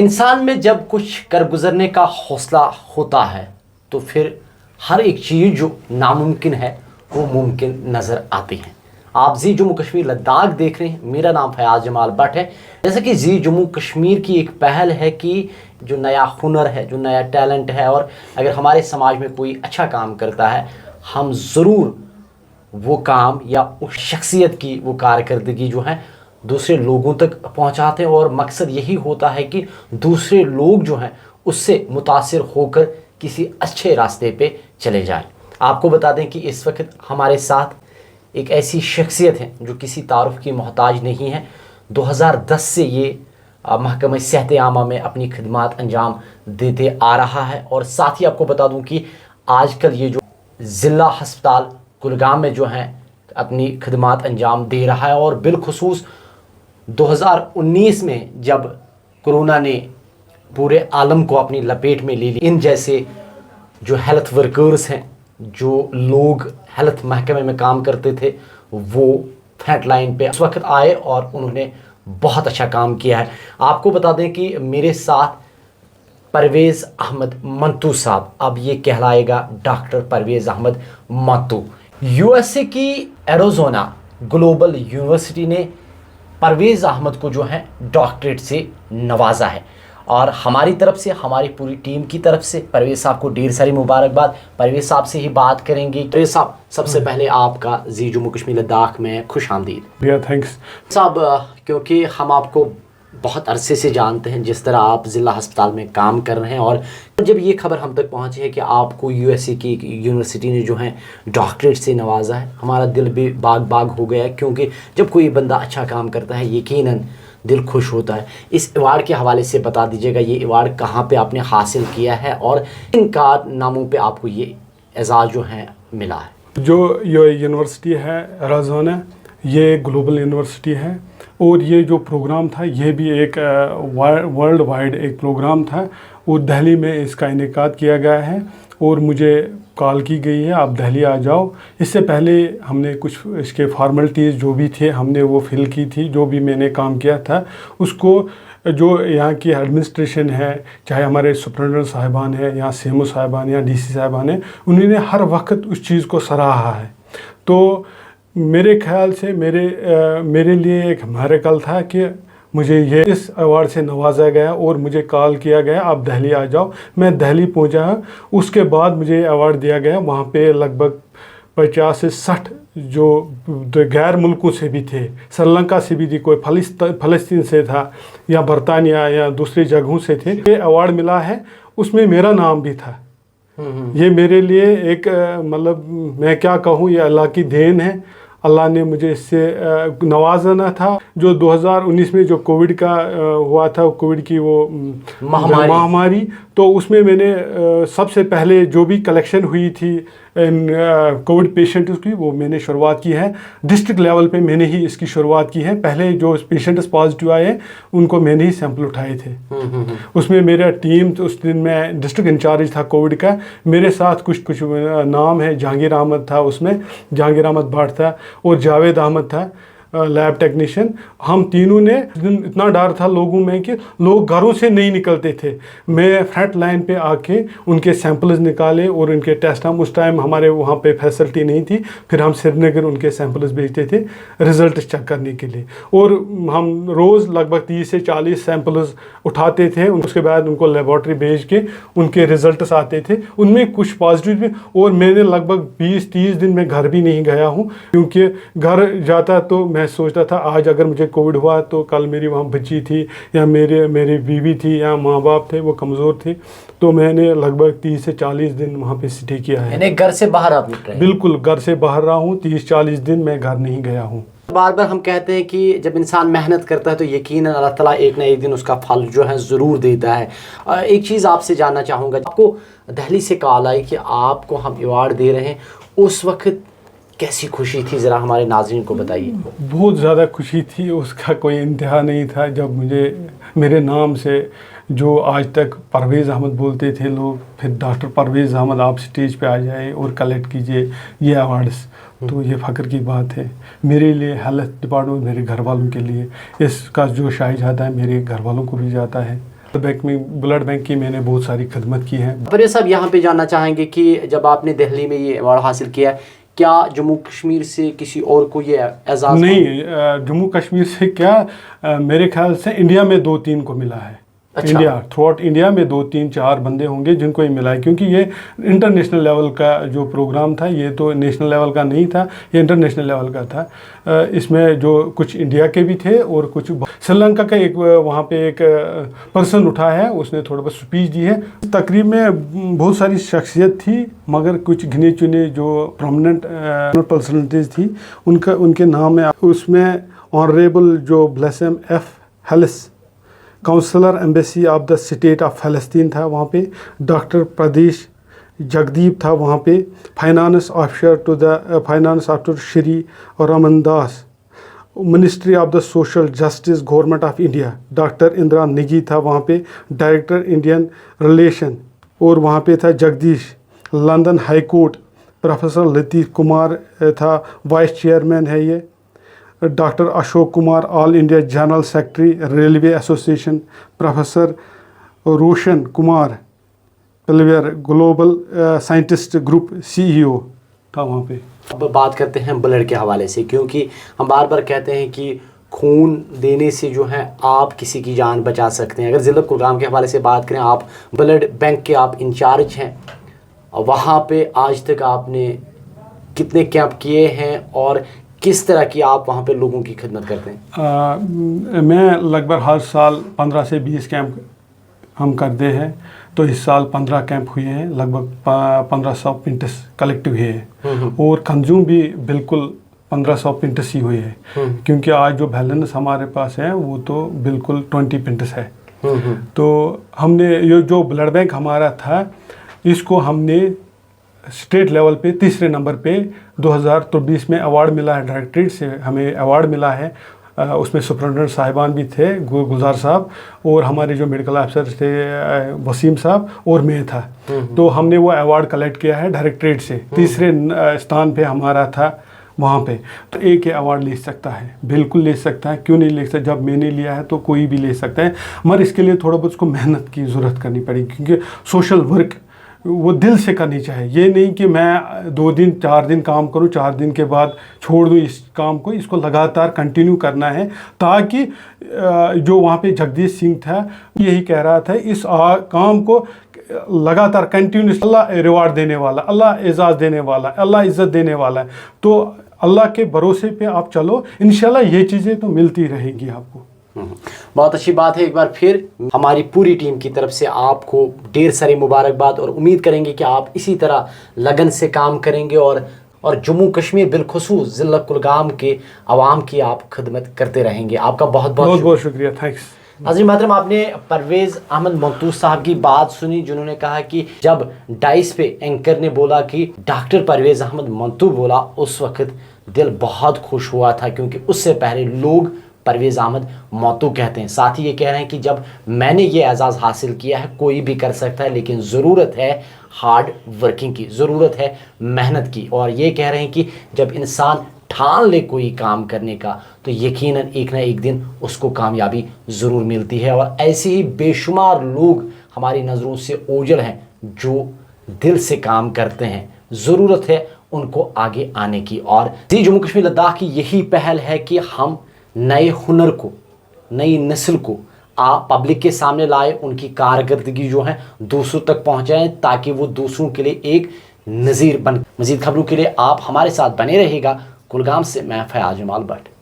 इंसान में जब कुछ कर गुजरने का हौसला होता है तो फिर हर एक चीज़ जो नामुमकिन है वो मुमकिन नज़र आती है। आप जी जम्मू कश्मीर लद्दाख देख रहे हैं। मेरा नाम फयाज जमाल भट्ट है। जैसे कि जी जम्मू कश्मीर की एक पहल है कि जो नया हुनर है, जो नया टैलेंट है, और अगर हमारे समाज में कोई अच्छा काम करता है, हम ज़रूर वो काम या उस शख्सियत की वो कारकर्दगी जो है दूसरे लोगों तक पहुंचाते हैं, और मकसद यही होता है कि दूसरे लोग जो हैं उससे मुतासिर होकर किसी अच्छे रास्ते पे चले जाएं। आपको बता दें कि इस वक्त हमारे साथ एक ऐसी शख्सियत है जो किसी तारुफ की मोहताज नहीं है। 2010 से ये महकमा सेहत आमा में अपनी खिदमात अंजाम देते आ रहा है, और साथ ही आपको बता दूं कि आजकल ये जो ज़िला हस्पताल कुलगाम में जो है अपनी खिदमात अंजाम दे रहा है, और बिलखुसूस 2019 में जब कोरोना ने पूरे आलम को अपनी लपेट में ले ली, इन जैसे जो हेल्थ वर्कर्स हैं, जो लोग हेल्थ महकमे में काम करते थे, वो फ्रंट लाइन पे उस वक्त आए और उन्होंने बहुत अच्छा काम किया है। आपको बता दें कि मेरे साथ परवेज़ अहमद मंतू साहब, अब ये कहलाएगा डॉक्टर परवेज़ अहमद मंतू। यूएसए की एरिज़ोना ग्लोबल यूनिवर्सिटी ने परवेज़ अहमद को जो है डॉक्टरेट से नवाजा है, और हमारी तरफ से, हमारी पूरी टीम की तरफ से परवेज़ साहब को ढेर सारी मुबारकबाद। परवेज़ साहब से ही बात करेंगे। परवेज़ साहब, सबसे पहले आपका जी जम्मू कश्मीर लद्दाख में खुश आमदीद। भैया थैंक्स साहब, क्योंकि हम आपको बहुत अरसे से जानते हैं, जिस तरह आप ज़िला अस्पताल में काम कर रहे हैं, और जब ये खबर हम तक पहुंची है कि आपको यूएसए की यूनिवर्सिटी ने जो है डॉक्टरेट से नवाजा है, हमारा दिल भी बाग बाग हो गया है, क्योंकि जब कोई बंदा अच्छा काम करता है यकीनन दिल खुश होता है। इस अवार्ड के हवाले से बता दीजिएगा, ये अवार्ड कहाँ पे आपने हासिल किया है और किन कारनामों पे आपको ये एजाज़ जो है मिला है? जो ये यूनिवर्सिटी है एरिज़ोना, ये ग्लोबल यूनिवर्सिटी है, और ये जो प्रोग्राम था ये भी एक वर्ल्ड वाइड एक प्रोग्राम था, और दिल्ली में इसका इनेकाद किया गया है, और मुझे कॉल की गई है आप दिल्ली आ जाओ। इससे पहले हमने कुछ इसके फॉर्मेलिटीज़ जो भी थे हमने वो फिल की थी, जो भी मैंने काम किया था उसको। जो यहाँ की एडमिनिस्ट्रेशन है, चाहे हमारे सुपरिटेंडेंट साहिबान हैं या सीएमओ साहिबान या डीसी साहिबान हैं, उन्होंने हर वक्त उस चीज़ को सराहा है। तो मेरे ख्याल से मेरे लिए एक मैरेकल था कि मुझे ये इस अवार्ड से नवाजा गया, और मुझे कॉल किया गया आप दिल्ली आ जाओ। मैं दिल्ली पहुंचा, उसके बाद मुझे अवार्ड दिया गया। वहाँ पे लगभग 50 से 60 जो गैर मुल्कों से भी थे, श्रीलंका से भी थी, कोई फ़लस्तीन से था, या बरतानिया या दूसरी जगहों से थे। ये अवार्ड मिला है, उसमें मेरा नाम भी था। ये मेरे लिए एक मतलब मैं क्या कहूँ, ये अल्लाह की देन है। अल्लाह ने मुझे इससे नवाजना था। जो 2019 में जो कोविड का हुआ था, कोविड की वो महामारी, तो उसमें मैंने सबसे पहले जो भी कलेक्शन हुई थी कोविड पेशेंट्स की, वो मैंने शुरुआत की है। डिस्ट्रिक्ट लेवल पे मैंने ही इसकी शुरुआत की है। पहले जो पेशेंट्स पॉजिटिव आए उनको मैंने ही सैंपल उठाए थे। उसमें मेरा टीम, तो उस दिन मैं डिस्ट्रिक्ट इंचार्ज था कोविड का। मेरे साथ कुछ नाम है, जहांगीर अहमद था उसमें, जहांगीर अहमद भट्ट था, और जावेद अहमद था लैब टेक्नीशियन। हम तीनों ने, इतना डर था लोगों में कि लोग घरों से नहीं निकलते थे। मैं फ्रंट लाइन पे आके उनके सैंपल्स निकाले और उनके टेस्ट, हम उस टाइम हमारे वहाँ पे फैसिलिटी नहीं थी, फिर हम श्रीनगर उनके सैंपल्स भेजते थे रिज़ल्ट चेक करने के लिए, और हम रोज़ लगभग 30 से 40 सैंपल्स उठाते थे। उसके बाद उनको लेबॉर्ट्री भेज के उनके रिज़ल्ट आते थे, उनमें कुछ पॉजिटिव भी। और मैंने लगभग 20-30 दिन में घर भी नहीं गया हूँ, क्योंकि घर जाता तो मैं सोचता था आज अगर मुझे कोविड हुआ तो कल मेरी वहाँ बच्ची थी, या मेरी बीवी थी, या माँ बाप थे वो कमज़ोर थे। तो मैंने लगभग 30 से 40 दिन वहाँ पे स्टे किया है। यानी घर से बाहर आप निकले? बिल्कुल, घर से बाहर रहा हूँ। 30-40 दिन मैं घर नहीं गया हूँ। बार बार हम कहते हैं कि जब इंसान मेहनत करता है तो यकीनन अल्लाह ताला एक ना एक दिन उसका फल जो है ज़रूर देता है। एक चीज़ आपसे जानना चाहूँगा, आपको दिल्ली से कॉल आई कि आपको हम अवार्ड दे रहे हैं, उस वक्त कैसी खुशी थी, ज़रा हमारे नाज़रीन को बताइए। बहुत ज़्यादा खुशी थी, उसका कोई इंतहा नहीं था। जब मुझे मेरे नाम से जो आज तक परवेज़ अहमद बोलते थे लोग, फिर डॉक्टर परवेज़ अहमद आप स्टेज पे आ जाए और कलेक्ट कीजिए ये अवार्ड्स, तो ये फ़ख्र की बात है मेरे लिए, हेल्थ डिपार्टमेंट, मेरे घर वालों के लिए। इसका जो शायद जाता है मेरे घर वालों को भी जाता है। ब्लड बैंक की मैंने बहुत सारी खिदमत की है। परवेज साहब, यहाँ पे जानना चाहेंगे कि जब आपने दिल्ली में ये अवार्ड हासिल किया, क्या जम्मू कश्मीर से किसी और को ये एजाज़? नहीं, जम्मू कश्मीर से क्या, मेरे ख्याल से इंडिया में 2-3 को मिला है। अच्छा। इंडिया, थ्रू आउट इंडिया में 2-3-4 बंदे होंगे जिनको ये मिला है, क्योंकि ये इंटरनेशनल लेवल का जो प्रोग्राम था, ये तो नेशनल लेवल का नहीं था, ये इंटरनेशनल लेवल का था। इसमें जो कुछ इंडिया के भी थे और कुछ श्रीलंका का एक वहाँ पे एक पर्सन उठा है, उसने थोड़ा बहुत स्पीच दी है। तकरीब में बहुत सारी शख्सियत थी, मगर कुछ गिने चुने जो प्रोमिनेंट पर्सनैलिटीज़ थी उनके नाम है। उसमें ऑनरेबल जो ब्लेसम एफ हेलिस, counsellor embassy of the state of फ़लस्तीन था वहाँ पे। डॉक्टर प्रदेश जगदीप था वहाँ पे। Finance officer Shri Raman Das, ministry of the social justice government of India, doctor Indira निगी था वहाँ पे। डायरेक्टर इंडियन रिलेशन, और वहाँ पे था Jagdish. London high court professor Latif Kumar था, वाइस चेयरमैन है ये। Doctor Ashok Kumar, all India general secretary railway association. Professor Roshan Kumar Palwer, global scientist group CEO था वहाँ पे। अब बात करते हैं ब्लड के हवाले से, क्योंकि हम बार बार कहते हैं कि खून देने से जो है आप किसी की जान बचा सकते हैं। अगर ज़िला कुलगाम के हवाले से बात करें, आप ब्लड बैंक के आप इंचार्ज हैं, वहाँ पे आज तक आपने कितने कैंप किए हैं और किस तरह की आप वहाँ पे लोगों की खिदमत करते हैं? मैं लगभग हर साल 15 से 20 कैंप हम करते हैं। तो इस साल 15 कैंप हुए हैं, लगभग 1500 पिंटस कलेक्ट हुए हैं, और कंज्यूम भी बिल्कुल 1500 पिंटस ही हुए हैं, क्योंकि आज जो बैलेंस हमारे पास है वो तो बिल्कुल 20 पिंटस है। तो हमने ये जो ब्लड बैंक हमारा था, इसको हमने स्टेट लेवल पे 3रे नंबर पे 2023 में अवार्ड मिला है, डायरेक्टरेट से हमें अवार्ड मिला है। उसमें सुपरिटेंडेंट साहिबान भी थे, गुलजार साहब, और हमारे जो मेडिकल ऑफिसर थे वसीम साहब, और मैं था। तो हमने वो अवार्ड कलेक्ट किया है डायरेक्टरेट से। 3रे स्थान पे हमारा था वहाँ पे। तो एक ही अवार्ड ले सकता है, बिल्कुल ले सकता है, क्यों नहीं ले सकता? जब मैंने लिया है तो कोई भी ले सकता है, मगर इसके लिए थोड़ा बहुत उसको मेहनत की ज़रूरत करनी पड़ेगी, क्योंकि सोशल वर्क वो दिल से करनी चाहिए। ये नहीं कि मैं 2 दिन 4 दिन काम करूं, 4 दिन के बाद छोड़ दूं इस काम को। इसको लगातार कंटिन्यू करना है, ताकि जो वहाँ पे जगदीश सिंह था यही कह रहा था, इस काम को लगातार कंटिन्यूस, अल्लाह रिवार्ड देने वाला, अल्लाह एजाज़ देने वाला, अल्लाह इज़्ज़त देने वाला है। तो अल्लाह के भरोसे पे आप चलो, इंशाल्लाह ये चीज़ें तो मिलती रहेंगी आपको। बहुत अच्छी बात है। एक बार फिर हमारी पूरी टीम की तरफ से आपको ढेर सारी मुबारकबाद, और उम्मीद करेंगे कि आप इसी तरह लगन से काम करेंगे और जम्मू कश्मीर बिलखुसूस ज़िला कुलगाम के आवाम की आप खिदमत करते रहेंगे। आपका बहुत बहुत शुक्रिया, थैंक्स। नाज़रीन मोहतरम, आपने परवेज़ अहमद मकतूस साहब की बात सुनी, जिन्होंने कहा कि जब डाइस पे एंकर ने बोला कि डॉक्टर परवेज़ अहमद मंतू बोला, उस वक्त दिल बहुत खुश हुआ था, क्योंकि उससे पहले लोग परवेज़ अहमद मौतू कहते हैं। साथ ही ये कह रहे हैं कि जब मैंने ये एजाज़ हासिल किया है, कोई भी कर सकता है, लेकिन ज़रूरत है हार्ड वर्किंग की, ज़रूरत है मेहनत की। और ये कह रहे हैं कि जब इंसान ठान ले कोई काम करने का, तो यकीनन एक ना एक दिन उसको कामयाबी ज़रूर मिलती है। और ऐसे ही बेशुमार लोग हमारी नज़रों से ओझल हैं जो दिल से काम करते हैं। ज़रूरत है उनको आगे आने की। और जम्मू कश्मीर लद्दाख की यही पहल है कि हम नए हुनर को, नई नस्ल को पब्लिक के सामने लाए, उनकी कारकर्दगी जो है दूसरों तक पहुंचाएं, ताकि वो दूसरों के लिए एक नज़ीर बन। मज़ीद खबरों के लिए आप हमारे साथ बने रहिएगा। कुलगाम से मैं फयाज जमाल भट्ट।